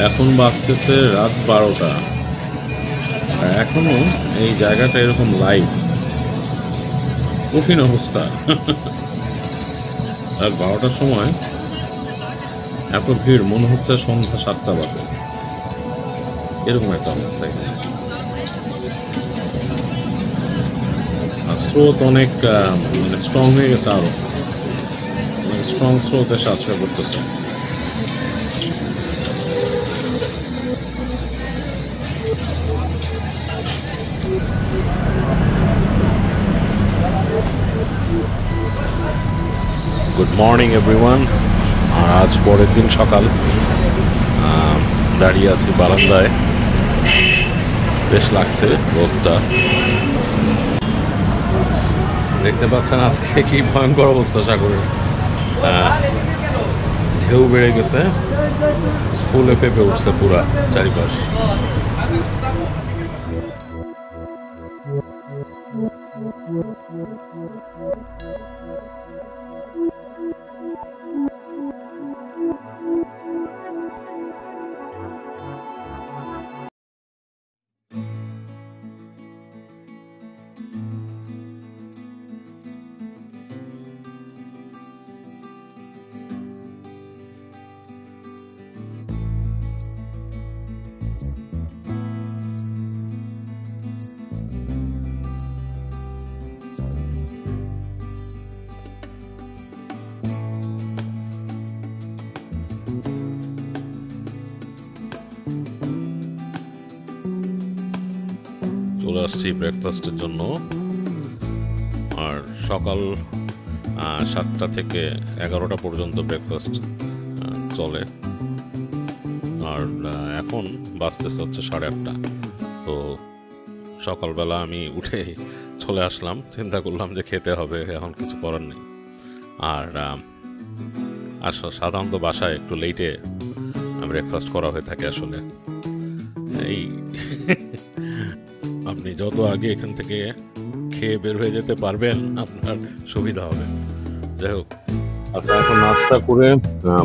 এখন বাজতেছে রাত 12টা। এখনো এই জায়গাটা এরকম লাইভ, কঠিন অবস্থা। রাত 12টার সময় এত ভিড়, মনে হচ্ছে সন্ধ্যা 7টা বাজে, এরকম একটা অবস্থা। আর স্রোত অনেক মানে স্ট্রং হয়ে গেছে, আরো স্ট্রং স্রোতের সাথে করতেছে। Good morning everyone. আজ পরের দিন সকাল, দাঁড়িয়ে আছি বারান্দায়, বেশ লাগছে রোদটা। দেখতে পাচ্ছেন আজকে কি ভয়ঙ্কর অবস্থা সাগরের, ঢেউ বেড়ে গেছে, ফুলে ফেপে উঠছে পুরা চারিপাশ। চলে আসছি ব্রেকফাস্টের জন্য। আর সকাল 7টা থেকে 11টা পর্যন্ত ব্রেকফাস্ট চলে। আর এখন বাজতেছে হচ্ছে 8:30। তো সকালবেলা আমি উঠে চলে আসলাম, চিন্তা করলাম যে খেতে হবে, এখন কিছু করার নেই। আর সাধারণত বাসায় একটু লেটে ব্রেকফাস্ট করা হয়ে থাকে আসলে। এই আপনি যত আগে এখান থেকে খেয়ে বের হয়ে যেতে পারবেন আপনার সুবিধা হবে। যাই হোক, আচ্ছা, এখন নাস্তা করে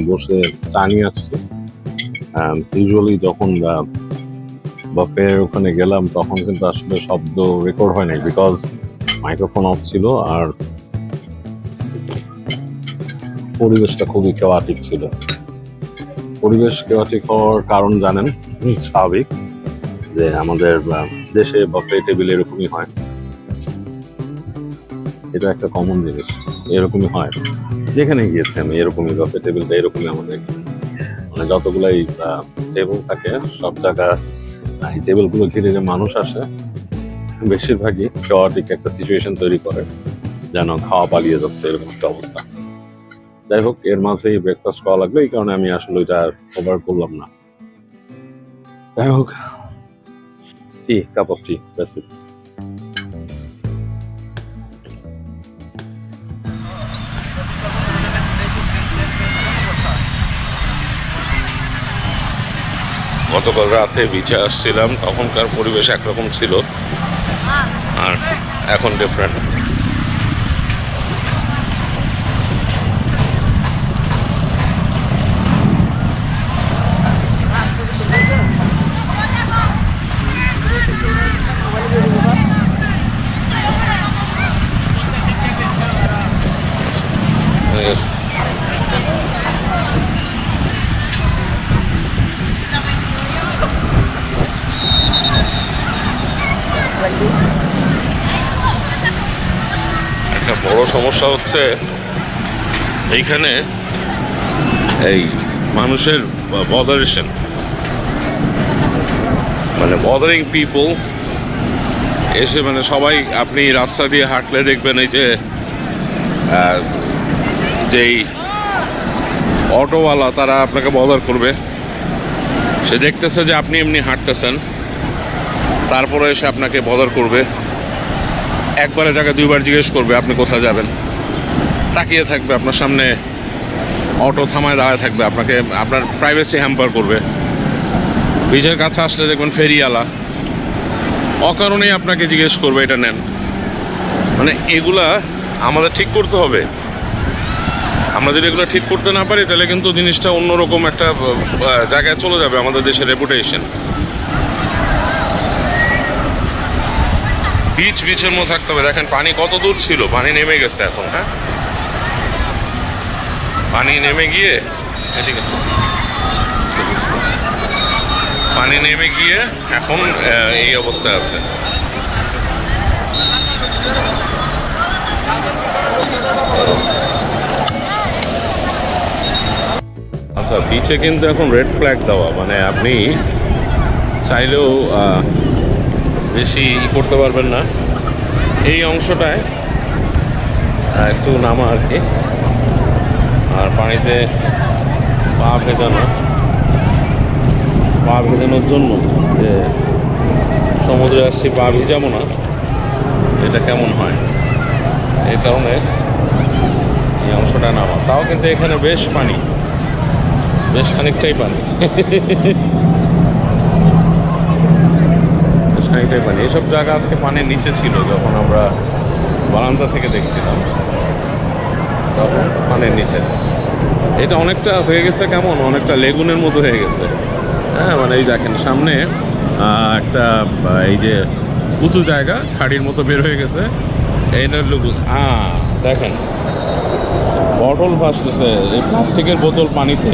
বসে চা নিয়ে আসছি। ইউজুয়ালি যখন বাফের ওখানে গেলাম তখন কিন্তু আসলে শব্দ রেকর্ড হয় নাই, বিকজ মাইক্রোফোন অফ ছিল আর পরিবেশটা খুবই কেওয়াটিক ছিল। পরিবেশ কেওয়াটিক হওয়ার কারণ জানেন, স্বাভাবিক যে আমাদের দেশে বাফে টেবিল এরকমই হয়, এটা একটা কমন জিনিস, এরকমই হয় যেখানে গিয়েছি আমি, এরকমই বাফে টেবিলটা এরকমই আমাদের, মানে যতগুলাই টেবিল থাকে সব জায়গা এই টেবিলগুলো ঘিরে যে মানুষ আসে বেশিরভাগই কেওয়াটিক একটা সিচুয়েশন তৈরি করে, যেন খাওয়া পালিয়ে যাচ্ছে এরকম একটা অবস্থা। যাই হোক, এর মাঝেই ব্রেকফাস্ট করা লাগবে, এই কারণে আমি আসলে ওইটা ওভার করলাম না। যাই হোক, tea, cup of tea, that's it. গতকাল রাতে বিচে আসছিলাম, তখনকার পরিবেশ একরকম ছিল আর এখন ডিফারেন্ট। একটা বড় সমস্যা হচ্ছে এইখানে এই মানুষের বদারেশন, মানে বদারিং পিপল এসে, মানে সবাই, আপনি রাস্তা দিয়ে হাঁটলে দেখবেন এই যে যেই অটোওয়ালা তারা আপনাকে বদার করবে, সে দেখতেছে যে আপনি এমনি হাঁটতেছেন, তারপরে এসে আপনাকে বদার করবে, একবারে জায়গায় দুইবার জিজ্ঞেস করবে আপনি কোথায় যাবেন, তাকিয়ে থাকবে আপনার সামনে, অটো থামায় দাঁড়ায় থাকবে, আপনাকে আপনার প্রাইভেসি হ্যাম্পার করবে। বিচের কাছে আসলে দেখবেন ফেরিওয়ালা অকারণেই আপনাকে জিজ্ঞেস করবে এটা নেন। মানে এগুলা আমাদের ঠিক করতে হবে। আমরা যদি এগুলো ঠিক করতে না পারি তাহলে কিন্তু জিনিসটা অন্যরকম একটা জায়গায় চলে যাবে, আমাদের দেশের রেপুটেশন। বিচের মধ্যে থাকতে হবে। দেখেন পানি কত দূর ছিল, পানি নেমে গেছে এখন। হ্যাঁ, পানি নেমে গিয়ে এদিকে পানি নেমে গিয়ে এখন এই অবস্থায় আছে। আচ্ছা, বিচে কিন্তু এখন রেড ফ্ল্যাগ দেওয়া, মানে আপনি চাইলেও বেশি করতে পারবেন না। এই অংশটায় একটু নামা আর কি, আর পানিতে পা ভেজানোর জন্য যে সমুদ্রে আসছি পা ভিজাবো না, এটা কেমন হয়, এই কারণে এই অংশটা নামা। তাও কিন্তু এখানে বেশ পানি, বেশ খানিকটাই পানি, বেশ খানিকটাই পানি। এইসব জায়গা আজকে পানির নিচে ছিল যখন আমরা বারান্দা থেকে দেখছিলাম, তখন পানির নিচে। এটা অনেকটা হয়ে গেছে কেমন, অনেকটা লেগুনের মতো হয়ে গেছে। হ্যাঁ, মানে এই দেখেন সামনে একটা এই যে উঁচু জায়গা খাড়ির মতো বের হয়ে গেছে, এইটার লুকু। দেখেন বটল ভাসতেছে, এই প্লাস্টিকের বোতল পানিতে,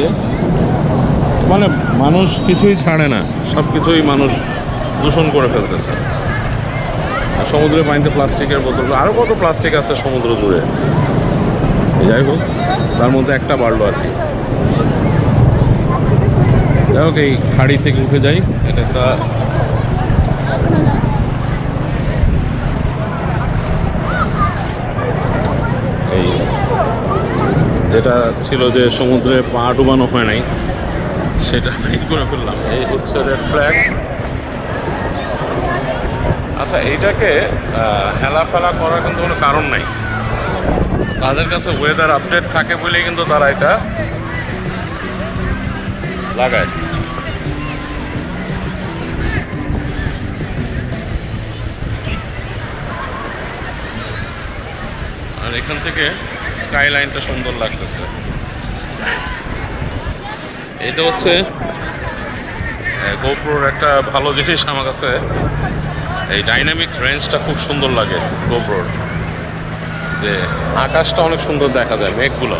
মানে মানুষ কিছুই ছাড়ে না, সব কিছুই মানুষ দূষণ করে ফেলতেছে। আর সমুদ্রের পানিতে প্লাস্টিকের বোতল, আরও কত প্লাস্টিক আছে সমুদ্র জুড়ে। যাই হোক, তার মধ্যে একটা বাড়লো আর কি। যাই হোক, এই খাড়ি থেকে উঠে যাই। এটা একটা এই যেটা ছিল যে সমুদ্রে পা ডুবানো হয় নাই, সেটা করে ফেললাম। এই হচ্ছে রেড ফ্ল্যাগ। আচ্ছা, এইটাকে হেলাফেলা করার কিন্তু কোনো কারণ নাই, তাদের কাছে ওয়েদার আপডেট থাকে বলেই কিন্তু তারা এটা লাগায়। আর এখান থেকে স্কাই লাইনটা সুন্দর লাগতেছে। এটা হচ্ছে গোপ্রোর একটা ভালো জিনিস আমার কাছে, এই ডাইনামিক রেঞ্জটা খুব সুন্দর লাগে গোপ্রোর, যে আকাশটা অনেক সুন্দর দেখা যায়, মেঘগুলো।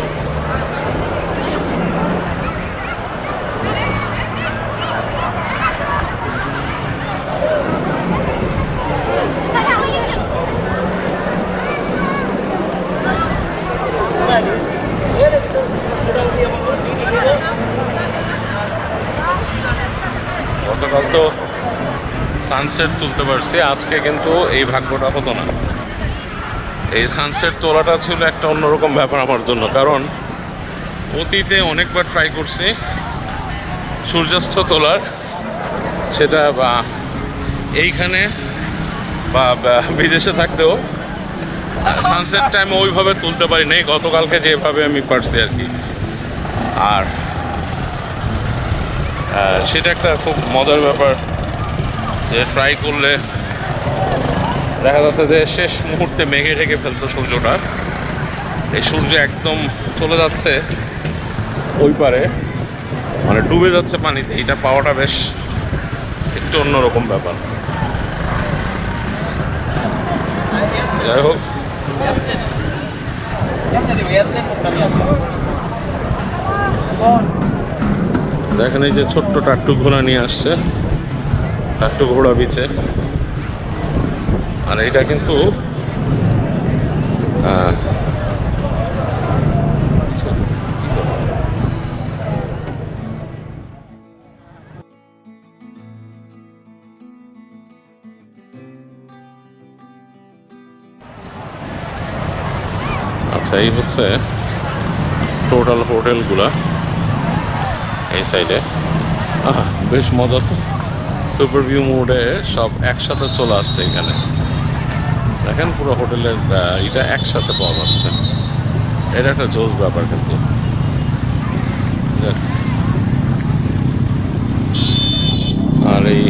গতকাল তো সানসেট তুলতে পারছি, আজকে কিন্তু এই ভাগ্যটা হতো না। এই সানসেট তোলাটা ছিল একটা অন্যরকম ব্যাপার আমার জন্য, কারণ অতীতে অনেকবার ট্রাই করছি সূর্যাস্ত তোলার, সেটা বা এইখানে বা বিদেশে থাকতেও সানসেট টাইমে ওইভাবে তুলতে পারি নাই, গতকালকে যেভাবে আমি পারছি আর কি। আর সেটা একটা খুব মজার ব্যাপার, যে ট্রাই করলে দেখা যাচ্ছে যে শেষ মুহূর্তে মেঘে ঢেকে ফেলতো সূর্যটা, এই সূর্য একদম চলে যাচ্ছে ওই পারে, মানে ডুবে যাচ্ছে পানিতে। এটা পাওয়াটা বেশ একটু অন্যরকম ব্যাপার। যাই হোক, দেখেন এই যে ছোট্ট টাট্টু ঘোড়া নিয়ে আসছে, টাট্টু ঘোড়া বিচে। আর এটা কিন্তু আচ্ছা, এই হচ্ছে টোটাল হোটেলগুলা এই সাইডে। বেশ মজা তো, সুপার ভিউ মোডে সব একসাথে চলে আসছে এখানে। দেখেন পুরো হোটেলের এটা একসাথে পাওয়া যাচ্ছে, এটা একটা জোস ব্যাপার কিন্তু। আর এই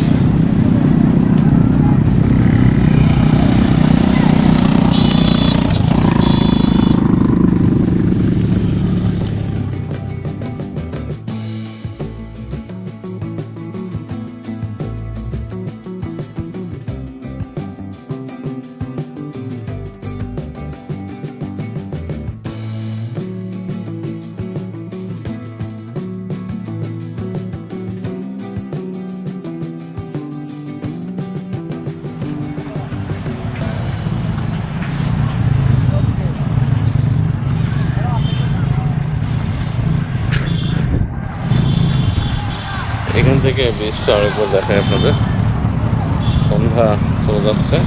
থেকে বীজটা আরেকবার দেখায় আপনাদের। সন্ধ্যা চলে যাচ্ছে।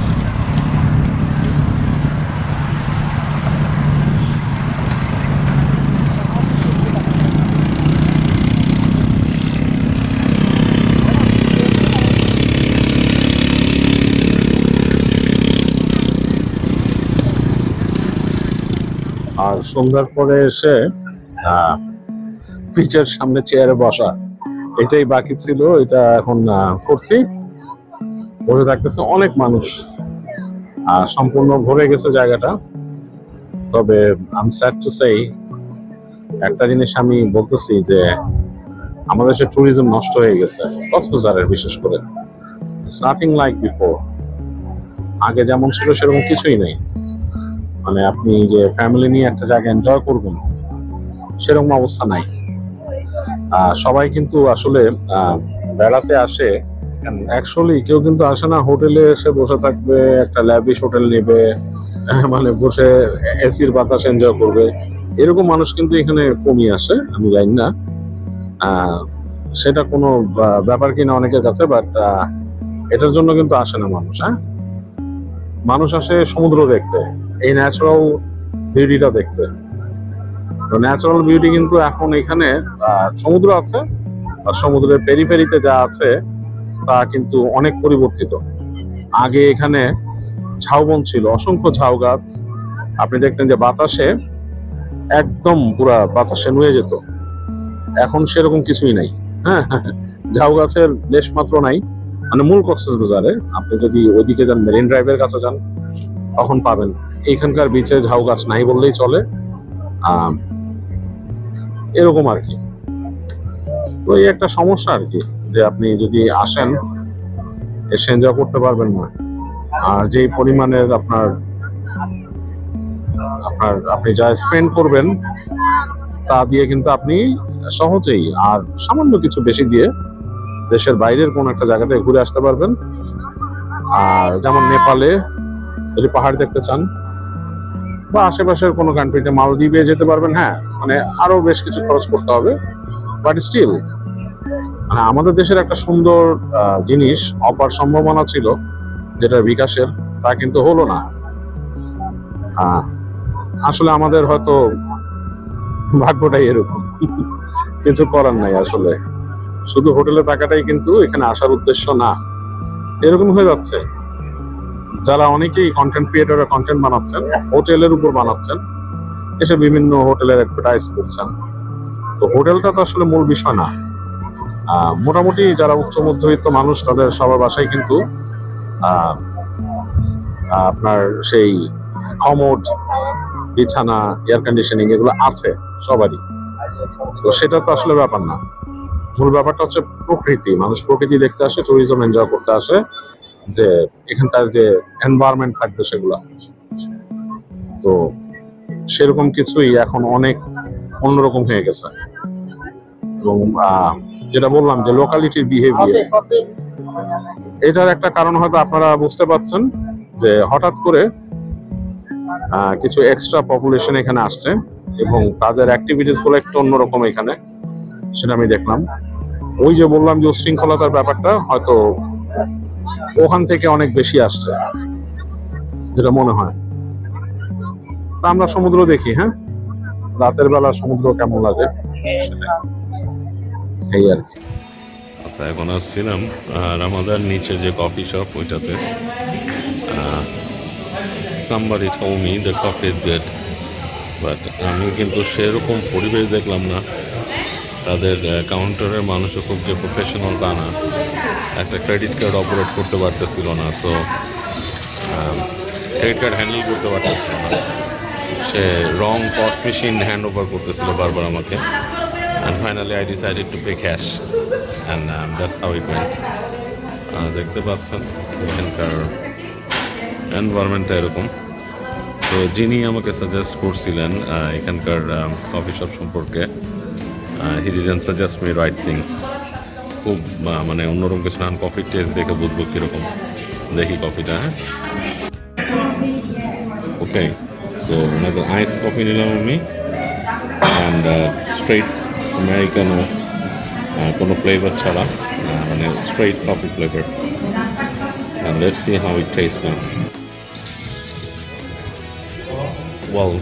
আর সন্ধ্যার পরে এসে পিচের সামনে চেয়ারে বসা, এটাই বাকি ছিল। এটা এখন করছি। বসে থাকতেছে অনেক মানুষ, সম্পূর্ণ ভরে গেছে জায়গাটা। তবে আমি স্যাড টু সেই, একটা জিনিস আমি বলতেছি যে আমাদের দেশে ট্যুরিজম নষ্ট হয়ে গেছে, কক্সবাজারের বিশেষ করে। It's nothing like before. আগে যেমন ছিল সেরকম কিছুই নেই। মানে আপনি যে ফ্যামিলি নিয়ে একটা জায়গা এনজয় করবেন সেরকম অবস্থা নাই। সবাই কিন্তু আসলে বেড়াতে আসে। অ্যাকচুয়ালি কেউ কিন্তু আসে না হোটেলে এসে বসে থাকবে, একটা ল্যাভিশ হোটেল নেবে, মানে বসে এসির বাতাস এনজয় করবে। এরকম মানুষ কিন্তু এখানে কমিয়ে আসে। আমি জানি না সেটা কোনো ব্যাপার কিনা অনেকের কাছে, বাট এটার জন্য কিন্তু আসে না মানুষ। মানুষ আসে সমুদ্র দেখতে, এই ন্যাচারাল বিউটিটা দেখতে। ন্যাচারাল বিউটি কিন্তু এখন এখানে সমুদ্র আছে, আর সমুদ্রের পেরিফেরিতে যা আছে তা কিন্তু অনেক পরিবর্তিত। আগে এখানে ঝাউবন ছিল, অসংখ্য ঝাউ গাছ। আপনি দেখতেন যে বাতাসে একদম পুরা বাতাসে নুয়ে যেত। এখন সেরকম কিছুই নাই। হ্যাঁ, ঝাউ গাছের লেশ মাত্র নাই। মানে মূল কক্সবাজারে আপনি যদি ওইদিকে যান, মেরিন ড্রাইভের কাছে যান, তখন পাবেন। এখানকার বিচে ঝাউ গাছ নাই বললেই চলে। এরকম আর কি। তো এই একটা সমস্যা আর কি, যে আপনি যদি আসেন এসে এনজয় করতে পারবেন না। আর যে পরিমাণের আপনি যা স্পেন্ড করবেন তা দিয়ে কিন্তু আপনি সহজেই আর সামান্য কিছু বেশি দিয়ে দেশের বাইরের কোন একটা জায়গাতে ঘুরে আসতে পারবেন। আর যেমন নেপালে যদি পাহাড় দেখতে চান, বা আশেপাশের কোনো কান্ট্রিতে মালদ্বীপে যেতে পারবেন। হ্যাঁ, মানে আরো বেশ কিছু খরচ করতে হবে, বাট স্টিল মানে আমাদের দেশের একটা সুন্দর জিনিস, অপার সম্ভাবনা ছিল যেটা বিকাশের, তা কিন্তু হলো না। আসলে আমাদের হয়তো ভাগ্যটাই এরকম, কিছু করার নাই। আসলে শুধু হোটেলে থাকাটাই কিন্তু এখানে আসার উদ্দেশ্য না, এরকম হয়ে যাচ্ছে। যারা অনেকেই কন্টেন্ট ক্রিয়েটররা কন্টেন্ট বানাচ্ছেন, হোটেলের উপর বানাচ্ছেন, এসে বিভিন্ন হোটেলের অ্যাডভার্টাইজ করছেন। তো হোটেলটা তো আসলে মূল বিষয় না। মোটামুটি যারা উচ্চ মধ্যবিত্ত মানুষ, তাদের সবার বাসায় কিন্তু আপনার সেই কমোড, বিছানা, এয়ার কন্ডিশনিং এগুলো আছে সবারই। তো সেটা তো আসলে ব্যাপার না। মূল ব্যাপারটা হচ্ছে প্রকৃতি। মানুষ প্রকৃতি দেখতে আসে, ট্যুরিজম এনজয় করতে আসে, যে এখানকার যে এনভায়রনমেন্ট থাকবে সেগুলা। তো সেরকম কিছুই এখন অনেক অন্যরকম হয়ে গেছে। এবং যেটা বললাম যে লোকালিটির বিহেভিয়ার, এটার একটা কারণ হয়তো আপনারা বুঝতে পারছেন, যে হঠাৎ করে কিছু এক্সট্রা পপুলেশন এখানে আসছে এবং তাদের অ্যাক্টিভিটিস গুলো একটু অন্যরকম এখানে, সেটা আমি দেখলাম। ওই যে বললাম যে উশৃঙ্খলতার ব্যাপারটা হয়তো ওখান থেকে অনেক বেশি আসছে, যেটা মনে হয়। তা আমরা সমুদ্র দেখি, হ্যাঁ, রাতের বেলা সমুদ্র কেমন লাগে এই আর কি। আচ্ছা, এখন আসছিলাম রামাদার নিচে যে কফি শপ, ওইটাতে somebody told me the coffee is good, but আমি কিন্তু সেরকম পরিবেশ দেখলাম না। তাদের কাউন্টারের মানুষও খুব যে প্রফেশনাল তা না। একটা ক্রেডিট কার্ড অপারেট করতে পারতেছিল না, সো ক্রেডিট কার্ড হ্যান্ডেল করতে পারতেছিল না। সে রং পস মেশিন হ্যান্ড ওভার করতেছিল বারবার আমাকে। And finally I decided to pay cash, and that's how it went. দেখতে পাচ্ছেন এখানকার এনভায়রনমেন্টটা এরকম। তো যিনি আমাকে সাজেস্ট করছিলেন এখানকার কফি শপ সম্পর্কে, he didn't suggest me right thing. খুব মানে অন্যরকম কিছু না। কফির টেস্ট দেখে বুঝবো কীরকম। দেখি কফিটা। হ্যাঁ, ওকে। তো ওনাদের আইস কফি নিলাম আমি, অ্যান্ড স্ট্রেট আমেরিকানো, কোনো ফ্লেভার ছাড়া। মানে straight coffee flavor. And let's see how it tastes now. Well,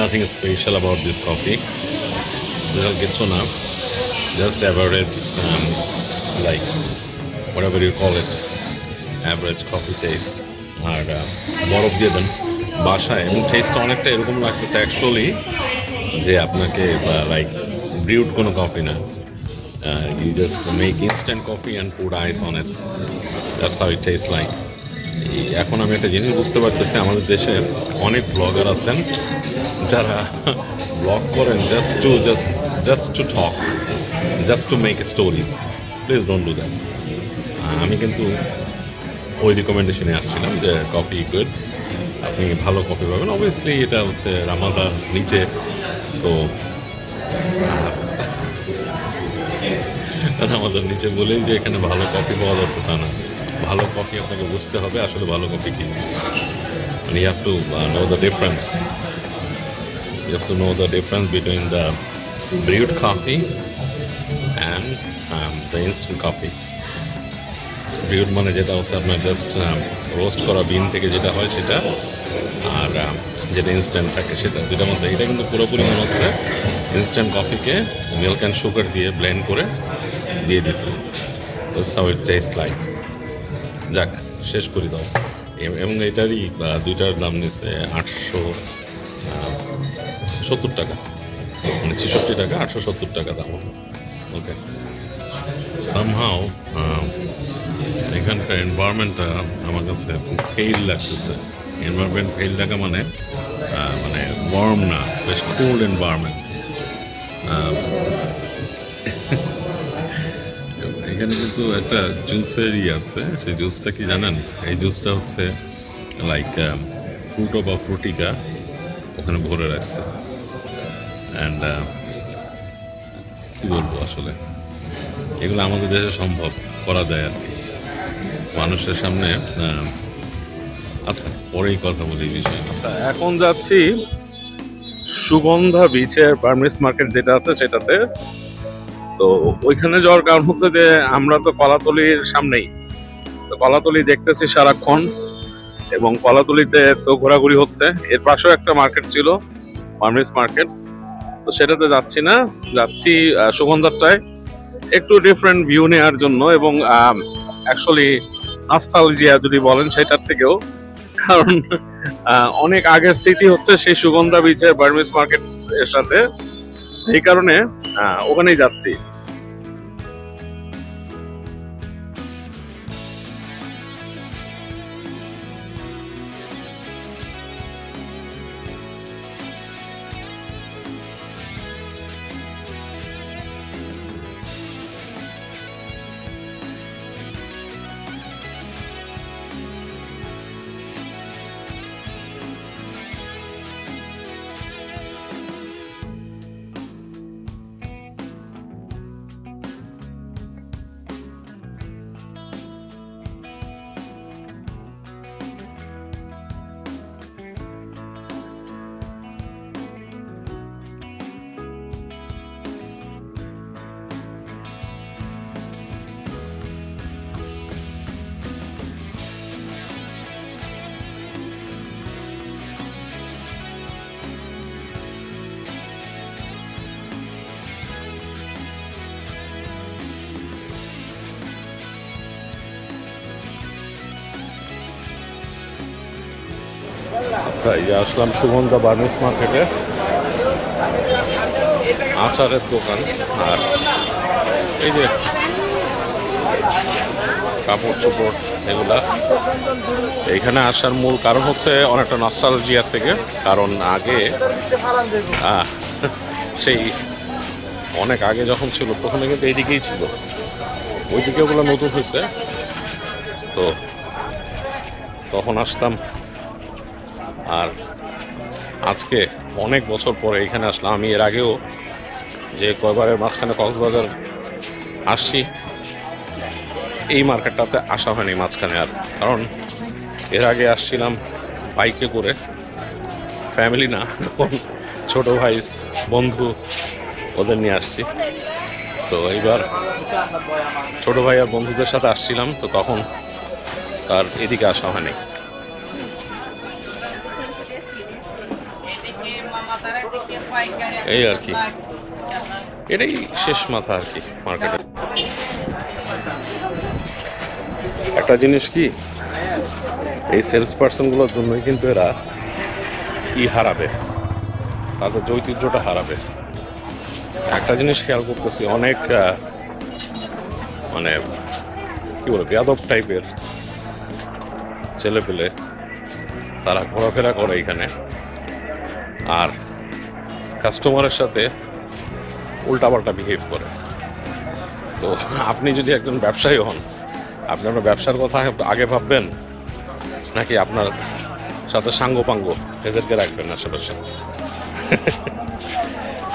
nothing special about this coffee. I'll get so now. Just average, like whatever you call it, average coffee taste. আর বরফ দিয়ে দেন বাসায় এবং টেস্টটা অনেকটা এরকম লাগতেছে অ্যাকচুয়ালি যে আপনাকে লাইক ব্রিউড কোনো কফি না, you just make instant coffee and put ice on it, that's how it taste like. এখন আমি একটা জিনিস বুঝতে পারতেছি, আমাদের দেশে অনেক ব্লগার আছেন যারা ব্লগ করেন just to talk, just to make stories. Please don't do that. আমি কিন্তু ওই রিকমেন্ডেশনে আসছিলাম যে কফি গুড, আপনি ভালো কফি পাবেন। অবভিয়াসলি এটা হচ্ছে রামাদার নিচে, সো রামাদার নিচে বলেই যে এখানে ভালো কফি পাওয়া যাচ্ছে তা না। ভালো কফি আপনাকে বুঝতে হবে আসলে ভালো কফি কি। You have to know the difference. You have to know the difference between the brewed coffee and the instant coffee. Brewed মানে যেটা হচ্ছে আপনার জাস্ট রোস্ট করা বিন থেকে যেটা হয় সেটা, আর যেটা ইনস্ট্যান্ট থাকে সেটা, দুটার মধ্যে এটা কিন্তু পুরোপুরি মনে হচ্ছে ইনস্ট্যান্ট কফিকে মিল্ক অ্যান্ড সুগার দিয়ে ব্লেন্ড করে দিয়ে দিচ্ছে। That's how it taste like. যাক, শেষ করি দাও। এবং এটারই দুইটার দাম নিচ্ছে 870 টাকা, মানে 66 টাকা, 870 টাকা দাম। ওকে, সামহাও এখানকার এনভায়রনমেন্টটা আমার কাছে খুব ফেইল লাগতেছে। এনভায়রনমেন্ট ফেইল লাগা মানে মানে ওয়ার্ম না, বেশ কোল্ড এনভায়রনমেন্ট। এখানে কিন্তু একটা জুসের আছে, সেই জুসটা কি জানেন? এই জুসটা হচ্ছে লাইক ফ্রুটো বা ফ্রুটিকা ওখানে ভরে রাখছে। অ্যান্ড কি বলবো, আসলে এগুলো আমাদের দেশে সম্ভব করা যায় আর কি, মানুষের সামনে। আচ্ছা, পরেই কথা বলি এই বিষয়ে। আচ্ছা, এখন যাচ্ছি সুগন্ধা বিচের বার্মিজ মার্কেট যেটা আছে সেটাতে। তো ওইখানে যাওয়ার কারণ হচ্ছে যে আমরা তো কলাতলির সামনেই, তো কলাতলি দেখতেছি সারাক্ষণ, এবং কলাতলিতে তো ঘোরাঘুরি হচ্ছে। এর পাশেও একটা মার্কেট ছিল, বার্মিজ মার্কেট, তো সেটাতে যাচ্ছি না, যাচ্ছি সুগন্ধাটায় একটু ডিফারেন্ট ভিউ নেওয়ার জন্য, এবং অ্যাকচুয়ালি নস্টালজিয়া যদি বলেন সেটার থেকেও, কারণ অনেক আগের স্মৃতি হচ্ছে সেই সুগন্ধা বিচের বার্মিজ মার্কেট এর সাথে, এই কারণে ওখানেই যাচ্ছি। আচ্ছা, এই আসলাম সুগন্ধা বার্মিজ মার্কেটে, আচারের দোকান। আর এই যে কাপড় চোপড় এগুলা, এইখানে আসার মূল কারণ হচ্ছে অনেকটা নস্টালজিয়ার থেকে। কারণ আগে সেই অনেক আগে যখন ছিল প্রথমে কিন্তু এইদিকেই ছিল, ওইদিকে ওগুলো নতুন হয়েছে, তো তখন আসতাম। আর আজকে অনেক বছর পরে এখানে আসলাম। আমি এর আগেও যে কয়বারের মাঝখানে কক্সবাজার আসছি, এই মার্কেটটাতে আসা হয়নি মাঝখানে আর, কারণ এর আগে আসছিলাম বাইকে করে, ফ্যামিলি না, তখন ছোটো ভাই বন্ধু ওদের নিয়ে আসছি। তো এইবার ছোট ভাই আর বন্ধুদের সাথে আসছিলাম, তো তখন তার এদিকে আসা হয়নি। এই আর কি, এটাই শেষ মাথা আর কি মার্কেটে। একটা জিনিস কি, এই সেলস পার্সনগুলোর জন্যই কিন্তু এরা হারাবে, তাদের যে ঐতিহ্যটা হারাবে। একটা জিনিস খেয়াল করতেছি, অনেক মানে কি বলে বেয়াদব টাইপের ছেলে পেলে তারা ঘোরাফেরা করে এখানে, আর কাস্টমারের সাথে উল্টাপাল্টা বিহেভ করে। তো আপনি যদি একজন ব্যবসায়ী হন, আপনি আপনার ব্যবসার কথা আগে ভাববেন, নাকি আপনার সাথে সাঙ্গপাঙ্গ এদেরকে রাখবেন আশেপাশে?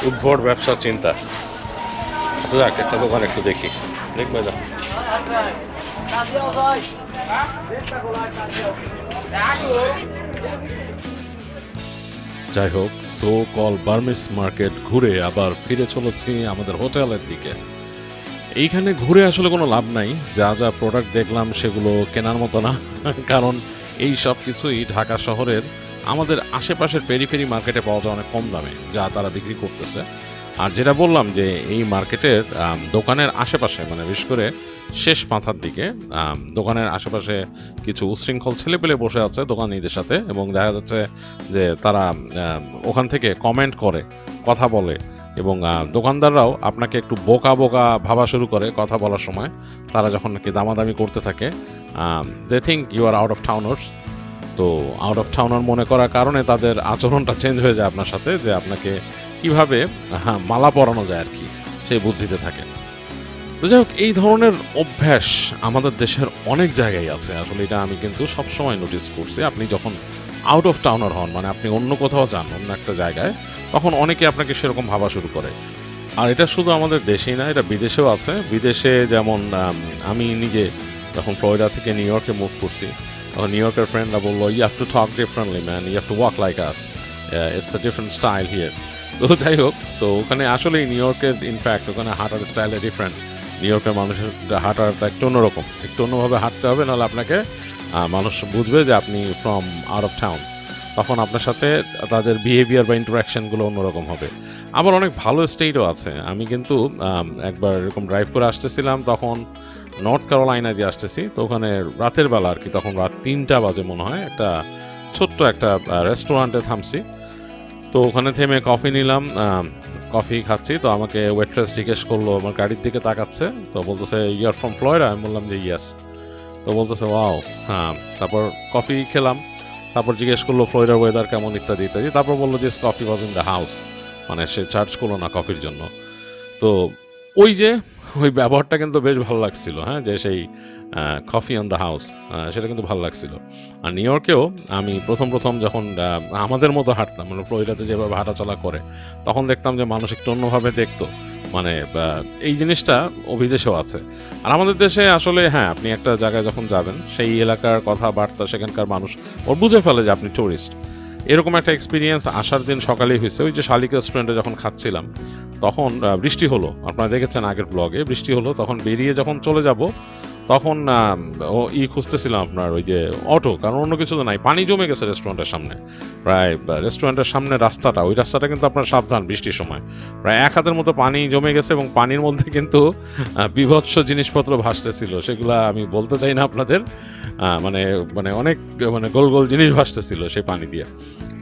উদ্ভট ব্যবসার চিন্তা। আচ্ছা যাক, একটা দোকান একটু দেখি, দেখবে যা। যাই হোক, সো কল বার্মিস মার্কেট ঘুরে আবার ফিরে চলেছি আমাদের হোটেলের দিকে। এইখানে ঘুরে আসলে কোনো লাভ নাই, যা যা প্রোডাক্ট দেখলাম সেগুলো কেনার মতো না, কারণ এই সব কিছুই ঢাকা শহরের আমাদের আশেপাশের পেরিফেরি মার্কেটে পাওয়া যায় অনেক কম দামে, যা তারা বিক্রি করতেছে। আর যেটা বললাম যে এই মার্কেটের দোকানের আশেপাশে, মানে বিশেষ করে শেষ মাথার দিকে দোকানের আশেপাশে কিছু উশৃঙ্খল ছেলেপেলে বসে আছে দোকানিদের সাথে, এবং দেখা যাচ্ছে যে তারা ওখান থেকে কমেন্ট করে, কথা বলে, এবং দোকানদাররাও আপনাকে একটু বোকা বোকা ভাবা শুরু করে কথা বলার সময়। তারা যখন নাকি দামাদামি করতে থাকে, they think you are out of towners. তো আউট অফ টাউনার মনে করার কারণে তাদের আচরণটা চেঞ্জ হয়ে যায় আপনার সাথে, যে আপনাকে কীভাবে মালা পরানো যায় আর কি, সেই বুদ্ধিতে থাকে। তো যাই হোক, এই ধরনের অভ্যাস আমাদের দেশের অনেক জায়গায় আছে। আসলে এটা আমি কিন্তু সবসময় নোটিস করছি, আপনি যখন আউট অফ টাউনার হন, মানে আপনি অন্য কোথাও যান, অন্য একটা জায়গায়, তখন অনেকে আপনাকে সেরকম ভাবা শুরু করে। আর এটা শুধু আমাদের দেশেই না, এটা বিদেশেও আছে। বিদেশে যেমন আমি নিজে যখন ফ্লোরিডা থেকে নিউ ইয়র্কে মুভ করছি, তখন নিউ ইয়র্কের ফ্রেন্ডরা বললো, you have to talk differently man, you have to walk like us, it's a different style here. তো যাই হোক, তো ওখানে আসলেই নিউ ইয়র্কের ইনফ্যাক্ট ওখানে হাঁটার স্টাইলে ডিফারেন্ট। নিউ ইয়র্কের মানুষের হাঁটাটা একটু অন্যরকম, একটু অন্যভাবে হাঁটতে হবে, নাহলে আপনাকে মানুষ বুঝবে যে আপনি ফ্রম আউট অফ টাউন। তখন আপনার সাথে তাদের বিহেভিয়ার বা ইন্টারাকশানগুলো অন্যরকম হবে। আবার অনেক ভালো স্টেটও আছে। আমি কিন্তু একবার এরকম ড্রাইভ করে আসতেছিলাম, তখন নর্থ ক্যারোলাইনা দিয়ে আসতেছি। তো ওখানে রাতের বেলা আর কি, তখন রাত 3টা বাজে মনে হয়, একটা ছোট্ট একটা রেস্টুরেন্টে থামছি। তো ওখানে থেমে কফি নিলাম, কফি খাচ্ছি। তো আমাকে ওয়েট্রেস জিজ্ঞেস করলো, আমার গাড়ির দিকে তাকাচ্ছে, তো বলতেছে ইউ আর ফ্রম ফ্লোরিডা? আমি বললাম যে ইয়েস। তো বলতেছে ওয়াও, হ্যাঁ। তারপর কফি খেলাম, তারপর জিজ্ঞেস করলো ফ্লোরিডার ওয়েদার কেমন ইত্যাদি ইত্যাদি। তারপর বললো যে coffee was in the house, মানে সে চার্জ করলো না কফির জন্য। তো ওই ব্যবহারটা কিন্তু বেশ ভালো লাগছিল, হ্যাঁ, যে সেই কফি অন দ্য হাউস, সেটা কিন্তু ভালো লাগছিল। আর নিউ ইয়র্কেও আমি প্রথম যখন আমাদের মতো হাঁটতাম, মানে ফ্লোরিডাতে যেভাবে হাঁটাচলা করে, তখন দেখতাম যে মানুষ একটু অন্যভাবে দেখতো। মানে এই জিনিসটা বিদেশেও আছে। আর আমাদের দেশে আসলে হ্যাঁ, আপনি একটা জায়গায় যখন যাবেন, সেই এলাকার কথাবার্তা সেখানকার মানুষ ওর বুঝে ফেলে যে আপনি টুরিস্ট। এরকম একটা এক্সপিরিয়েন্স আসার দিন সকালেই হয়েছে। ওই যে শালিক রেস্টুরেন্টে যখন খাচ্ছিলাম, তখন বৃষ্টি হলো, আপনারা দেখেছেন আগের ব্লগে, বৃষ্টি হলো। তখন বেরিয়ে যখন চলে যাব, তখন খুঁজতেছিলাম আপনার ওই যে অটো, কারণ অন্য কিছু তো নাই, পানি জমে গেছে রেস্টুরেন্টের সামনে। প্রায় রেস্টুরেন্টের সামনে রাস্তাটা, ওই রাস্তাটা কিন্তু আপনার সাবধান, বৃষ্টির সময় প্রায় 1 হাতের মতো পানি জমে গেছে, এবং পানির মধ্যে কিন্তু বিভৎস জিনিসপত্র ভাসতেছিল। সেগুলা আমি বলতে চাই না আপনাদের, মানে মানে অনেক মানে গোল গোল জিনিস ভাসতেছিল সেই পানি দিয়ে।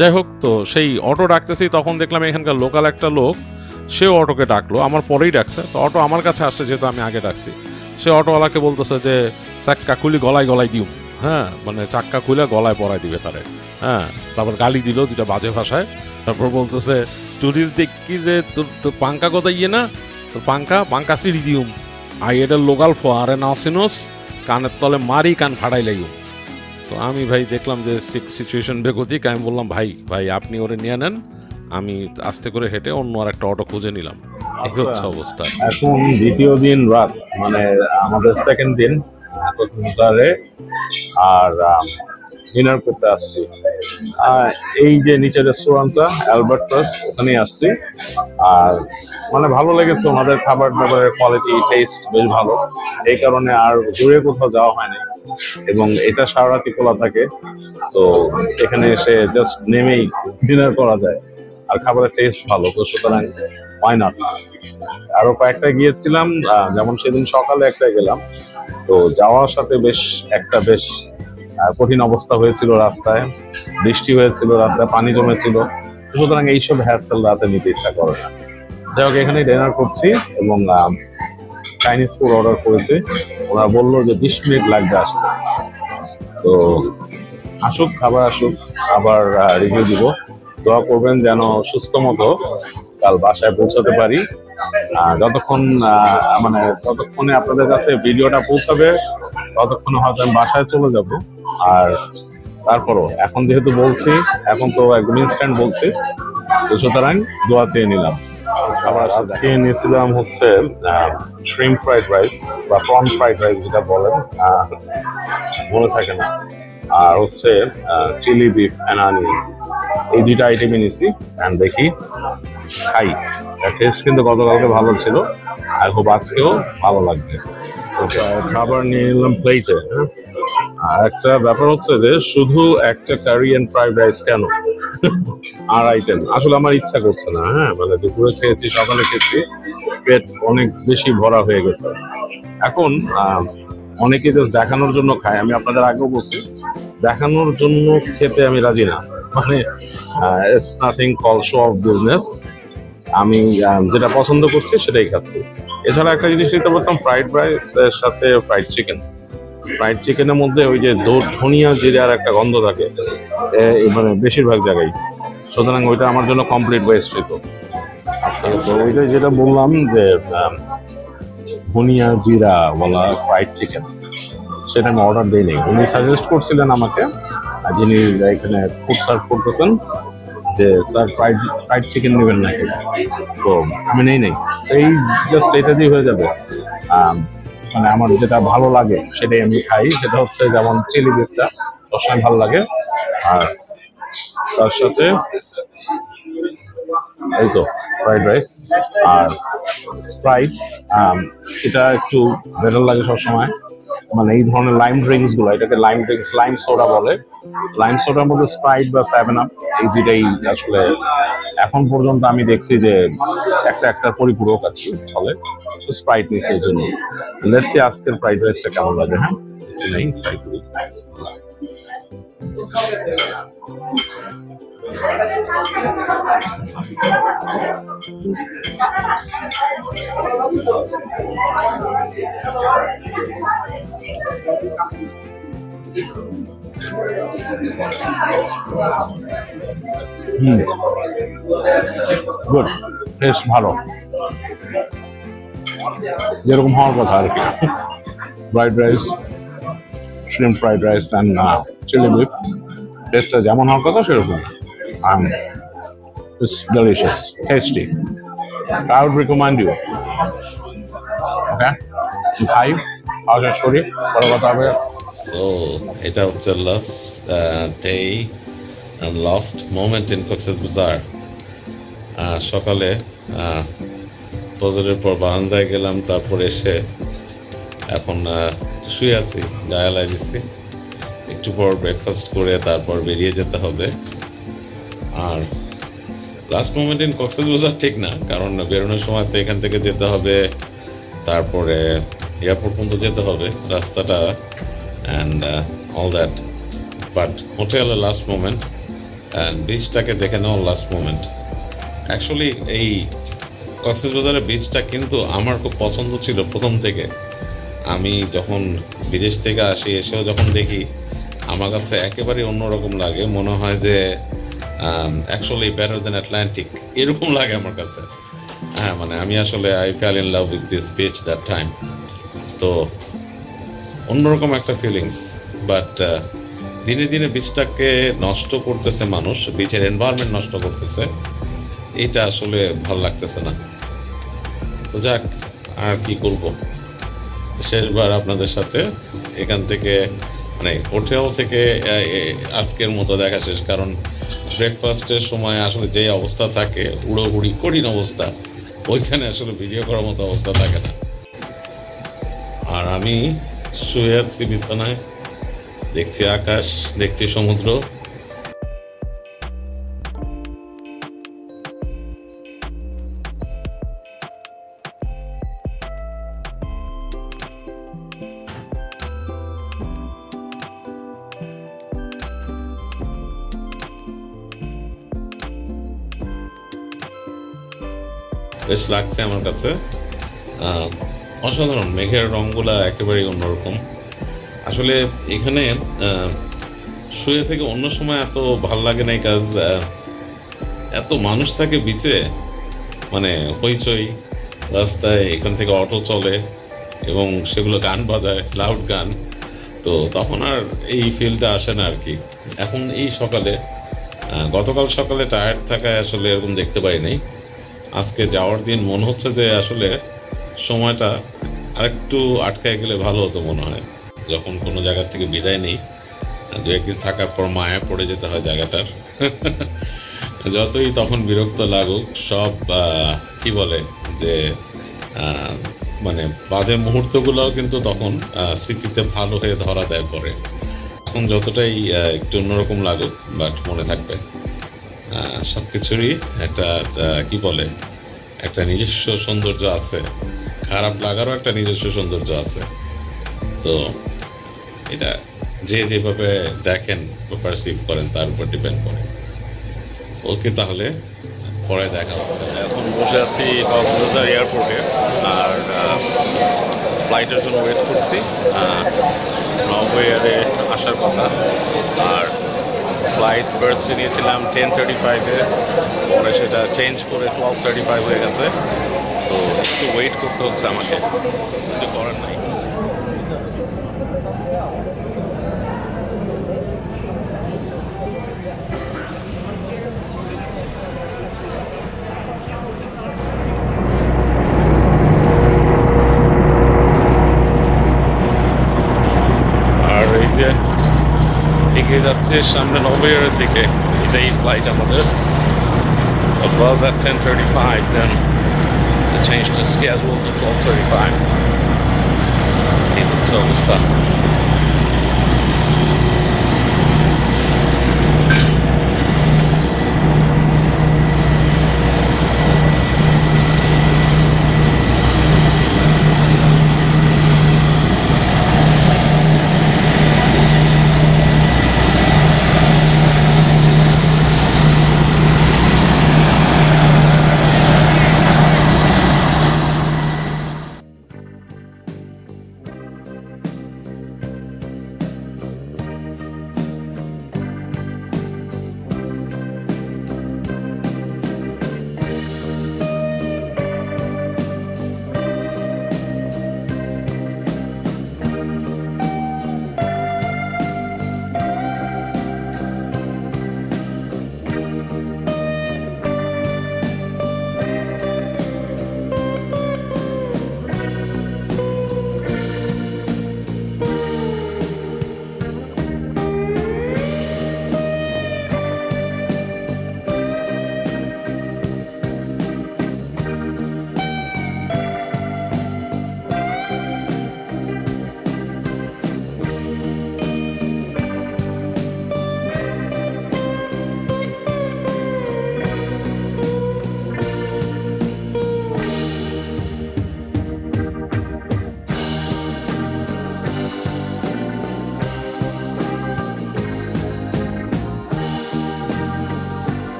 যাই হোক, তো সেই অটো ডাকতেছি, তখন দেখলাম এখানকার লোকাল একটা লোক, সেও অটোকে ডাকলো, আমার পরেই ডাকছে। তো অটো আমার কাছে আসছে, যেহেতু আমি আগে ডাকছি। সে অটোওয়ালাকে বলতেছে যে চাক্কা খুলি গলায় দিও, হ্যাঁ, মানে চাক্কা খুলে গলায় পরাই দিবে তারে, হ্যাঁ। তারপর গালি দিল 2টা বাজে ভাষায়। তারপর বলতেছে টুরিস্ট দেখি যে তোর পাঙ্কা কথা ইয়ে না, তোর পাঙ্কা সিঁড়ি দিউম, আই এটা লোকাল ফোয়ারে না সিনোস, কানের তলে মারি কান ফাড়াই লাইও। তো আমি ভাই দেখলাম যে সিচুয়েশন বেগতিক। আমি বললাম ভাই আপনি ওরে নিয়ে নেন, আমি আস্তে করে হেঁটে অন্য আর একটা অটো খুঁজে নিলাম। এই হচ্ছে অবস্থা। এখন দ্বিতীয় দিন রাত, মানে আমাদের সেকেন্ড দিন কক্সবাজারে। আর ডিনার করতে আসছি। এই যে নিচে রেস্টুরেন্টটা অ্যালবার্টাস, ওখানেই আসছি। আর মানে ভালো লেগেছে, ওনাদের খাবার দাবারের কোয়ালিটি টেস্ট বেশ ভালো, এই কারণে আর দূরে কোথাও যাওয়া হয়নি। এবং এটা সারা রাতি খোলা থাকে, তো এখানে এসে জাস্ট নেমেই ডিনার করা যায়। আর খাবারের টেস্ট ভালো, তো সুতরাং why not? আরো কয়েকটা গিয়েছিলাম, যেমন সেদিন সকালে একটা গেলাম, তো যাওয়ার সাথে বেশ কঠিন অবস্থা হয়েছিল রাস্তায়, বৃষ্টি হয়েছিল, রাস্তায় পানি জমেছিল, সুতরাং এইসব হ্যাসেল রাতে নিতে ইচ্ছা করে না। যাই হোক, এখানে ডিনার করছি এবং চাইনিজ ফুড অর্ডার করেছি। ওরা বললো যে 20 মিনিট লাগবে আসতে, তো আসুক, খাবার আসুক, আবার রিভিউ দিব। দোয়া করবেন যেন সুস্থ মতো কাল বাসায় পৌঁছাতে পারি। যতক্ষণে আপনাদের কাছে ভিডিওটা পৌঁছাবে ততক্ষণে হয়তো আমি বাসায় চলে যাব। আর তারপরও এখন যেহেতু বলছি, এখন তো একদম ইনস্ট্যান্ট বলছি, তো সুতরাং দোয়া চেয়ে নিলাম। আবার আজকে নিয়েছিলাম হচ্ছে শ্রিম্প ফ্রাইড রাইস বা প্রন ফ্রাইড রাইস যেটা বলেন, মনে থাকে না, আর হচ্ছে চিলি বিফ অ্যান্ড অনিয়ন, এই দুইটা আইটেমই নিয়েছি। অ্যান্ড দেখি খাই, টেস্ট কিন্তু গতকালকে ভালো ছিল, আর খুব আজকেও ভালো লাগবে। খাবার নিয়ে নিলাম প্লেটে। আর একটা ব্যাপার হচ্ছে যে শুধু একটা কারি অ্যান্ড ফ্রাইড রাইস কেন, আর আইটেম আসলে আমার ইচ্ছা করছে না। মানে দুপুরে খেয়েছি, সকালে খেয়েছি, পেট অনেক বেশি ভরা হয়ে গেছে। এখন অনেকে জাস্ট দেখানোর জন্য খায়, আমি আপনাদের আগেও বলছি, দেখানোর জন্য খেতে আমি রাজি না। মানে it's nothing call show off business. আমি যেটা পছন্দ করছি সেটাই খাচ্ছি। এছাড়া একটা জিনিস নিতে পারতাম, ফ্রাইড রাইস এর সাথে ফ্রাইড চিকেন। ফ্রাইড চিকেনের মধ্যে ওই যে ধনিয়া জিরার একটা গন্ধ থাকে, মানে বেশিরভাগ জায়গায়, সুতরাং ওইটা আমার জন্য কমপ্লিট ওয়েস্ট হইতো। তো ওইটা যেটা বললাম যে ধনিয়া জিরা বলা ফ্রাইড চিকেন, সেটা আমি অর্ডার দিইনি। উনি সাজেস্ট করছিলেন আমাকে, যিনি এখানে ফুড সার্ভ করতেছেন, যে স্যার ফ্রাইড চিকেন নেবেন নাকি, তো আমি নেই। এই জাস্ট এটা দিয়ে হয়ে যাবে। মানে আমার যেটা ভালো লাগে সেটাই আমি খাই, সেটা হচ্ছে যেমন চিলি বিফটা সবসময় ভালো লাগে, আর তার সাথে এই তো ফ্রাইড রাইস আর স্প্রাইট, এটা একটু বেটার লাগে সবসময়। মানে এই ধরনের লাইম ড্রিঙ্কস গুলো, এটাকে লাইম ড্রিঙ্কস, লাইম সোডা বলে। লাইম সোডার মধ্যে স্প্রাইট বা 7 আপ, এই দুইটাই আসলে এখন পর্যন্ত আমি দেখছি যে একটা পরিপূরক আছে ফলে স্প্রাইট নিচ্ছে। এই জন্য লেটস সি আজকের ফ্রাইড রাইসটা কেমন লাগে। নেই ট্রাই করি। গুড, টেস্ট ভালো, যেরকম হওয়ার কথা আর কি। Fried rice, shrimp fried rice and chilli beef, টেস্টটা যেমন হওয়ার কথা সেরকম। It's delicious, tasty. I would recommend you. Okay? Hi, how's your story? What about that? So এটা হচ্ছে last day and last moment in Cox's Bazar. সকালে ফজরের পর বারান্দায় গেলাম, তারপর এসে এখন শুয়ে আছি, গায়ে লাগিয়েছি। একটু পর ব্রেকফাস্ট করে তারপর বেরিয়ে যেতে হবে। আর লাস্ট মোমেন্ট ইন কক্সেস বাজার ঠিক না, কারণ বেরোনোর সময় তো এখান থেকে যেতে হবে, তারপরে এয়ারপোর্ট পর্যন্ত যেতে হবে, রাস্তাটা অ্যান্ড অল দ্যাট। বাট হোটেলের লাস্ট মোমেন্ট অ্যান্ড বিচটাকে দেখে নেওয়ার লাস্ট মোমেন্ট। অ্যাকচুয়ালি এই কক্সেস বাজারের বিচটা কিন্তু আমার খুব পছন্দ ছিল প্রথম থেকে। আমি যখন বিদেশ থেকে আসি, এসেও যখন দেখি, আমার কাছে একেবারেই অন্যরকম লাগে। মনে হয় যে অ্যাকচুয়ালি বেটার দেন আটলান্টিক, এরকম লাগে আমার কাছে। মানে আমি আসলে I fail in love with this beach that time. তো অন্যরকম একটা ফিলিংস। বাট দিনে দিনে বিচটাকে নষ্ট করতেছে মানুষ, বিচের এনভায়রনমেন্ট নষ্ট করতেছে, এটা আসলে ভালো লাগতেছে না। তো যাক, আর কি করব, শেষবার আপনাদের সাথে এখান থেকে মানে হোটেল থেকে আজকের মতো দেখা শেষ, কারণ ব্রেকফাস্টের সময় আসলে যে অবস্থা থাকে উড়োহুড়ি কঠিন অবস্থা, ওইখানে আসলে ভিডিও করার মতো অবস্থা থাকে না। আর আমি শুয়ে আছি বিছানায়, দেখছি আকাশ, দেখছি সমুদ্র। বেশ লাগছে আমার কাছে, অসাধারণ। মেঘের রঙগুলা একেবারেই অন্যরকম। আসলে এখানে শুয়ে থেকে অন্য সময় এত ভাল লাগে না, কাজ এত মানুষ থাকে বিচে, মানে হইচই, রাস্তায় এখান থেকে অটো চলে এবং সেগুলো গান বাজায়, লাউড গান, তো তখন আর এই ফিলটা আসে না আর কি। এখন এই সকালে, গতকাল সকালে টায়ার্ড থাকায় আসলে এরকম দেখতে পাই নাই। আজকে যাওয়ার দিন মনে হচ্ছে যে আসলে সময়টা আরেকটু আটকায় গেলে ভালো হতো মনে হয়। যখন কোনো জায়গা থেকে বিদায় নেই, দু একদিন থাকার পর মায়া পড়ে যেতে হয় জায়গাটার। যতই তখন বিরক্ত লাগুক, সব কি বলে যে মানে বাজে মুহূর্তগুলোও কিন্তু তখন স্মৃতিতে ভালো হয়ে ধরা দেয় পরে। এখন যতটাই একটু অন্যরকম লাগুক, বাট মনে থাকবে। সব কিছুরই একটা কি বলে, একটা নিজস্ব সৌন্দর্য আছে, খারাপ লাগারও একটা নিজস্ব সৌন্দর্য আছে। তো এটা যে যেভাবে দেখেন বা পারসিভ করেন তার উপর ডিপেন্ড করে। ওকে, তাহলে পরে দেখা হচ্ছে। এখন বসে আছি কক্সবাজার এয়ারপোর্টে, আর ফ্লাইটের জন্য ওয়েট করছি। নভোএয়ারে আসার কথা, আর ফ্লাইট ফার্স্টে নিয়েছিলাম 10:35-এ, পরে সেটা চেঞ্জ করে 12:35 হয়ে গেছে। তো একটু ওয়েট করতে হচ্ছে আমাকে, কিছু করার নাই। আর এই যে এগিয়ে যাচ্ছে সামনে নভোএয়ারের দিকে, এটাই ফ্লাইট আমাদের। It was at 10:35, then they changed the schedule to 12:35. এই হচ্ছে অবস্থা।